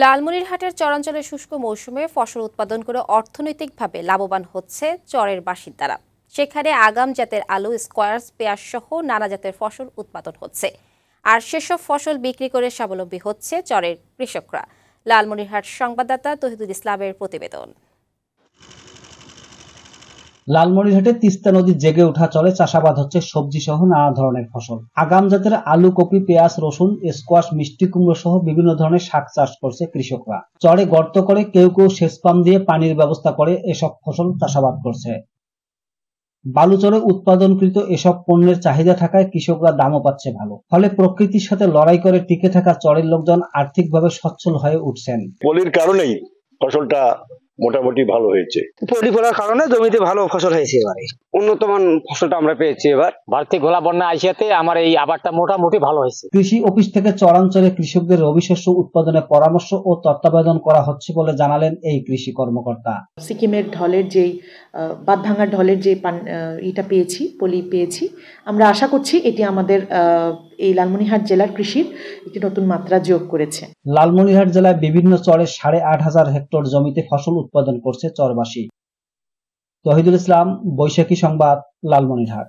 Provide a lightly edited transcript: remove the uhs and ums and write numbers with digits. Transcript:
লালমনিরহাটের চরাঞ্চলে শুষ্ক মৌসুমে ফসল উৎপাদন করে অর্থনৈতিকভাবে লাভবান হচ্ছে চরের বাসিন্দারা। সেখানে আগাম জাতের আলু, স্কোয়াশ, পেঁয়াজ সহ নানা জাতের ফসল উৎপাদন হচ্ছে। আর সেসব ফসল বিক্রি করে স্বাবলম্বী হচ্ছে চরের কৃষকরা। লালমনিরহাট সংবাদদাতা তহিদুল ইসলামের প্রতিবেদন। লালমনিরহাটে তিস্তা নদী জেগে ওঠা চরে চাষাবাদ হচ্ছে সবজি সহ নানা ধরনের ফসল। আগাম জাতের আলু, কপি, পেঁয়াজ, রসুন, স্কোয়াশ, মিষ্টি কুমড়ো সহ বিভিন্ন ধরনের শাক চাষ করছে কৃষকরা। চরে গর্ত করে কেউ কেউ সেচ পাম্প দিয়ে পানির ব্যবস্থা করে এসব ফসল চাষাবাদ করছে। বালুচরে উৎপাদনকৃত এসব পণ্যের চাহিদা থাকায় কৃষকরা দামও পাচ্ছে ভালো। ফলে প্রকৃতির সাথে লড়াই করে টিকে থাকা চরের লোকজন আর্থিকভাবে সচ্ছল হয়ে উঠছেন। পলির কারণেই ফসলটা মোটামুটি ভালো হয়েছে। পলি ফলার কারণে জমিতে ভালো ফসল হয়েছে। এবারে উন্নত মান ফসলটা আমরা পেয়েছি। এবার বাড়তি গোলা বন্যা আইসাতে আমার এই আবারটা মোটামুটি ভালো হয়েছে। কৃষি অফিস থেকে চরাঞ্চলে কৃষকদের রবি শস্য উৎপাদনে পরামর্শ ও তত্ত্বাবধান করা হচ্ছে বলে জানালেন এই কৃষি কর্মকর্তা। সিকিমের ঢলের যে বাঁধভাঙা ঢলের যে এটা পেয়েছি, পলি পেয়েছি, আমরা আশা করছি এটি আমাদের এই লালমনিরহাট জেলার কৃষির একটি নতুন মাত্রা যোগ করেছে। লালমনিরহাট জেলায় বিভিন্ন চরে 8,500 হেক্টর জমিতে ফসল উৎপাদন করছে চরবাসী। তহিদুল ইসলাম, বৈশাখী সংবাদ, লালমনিরহাট।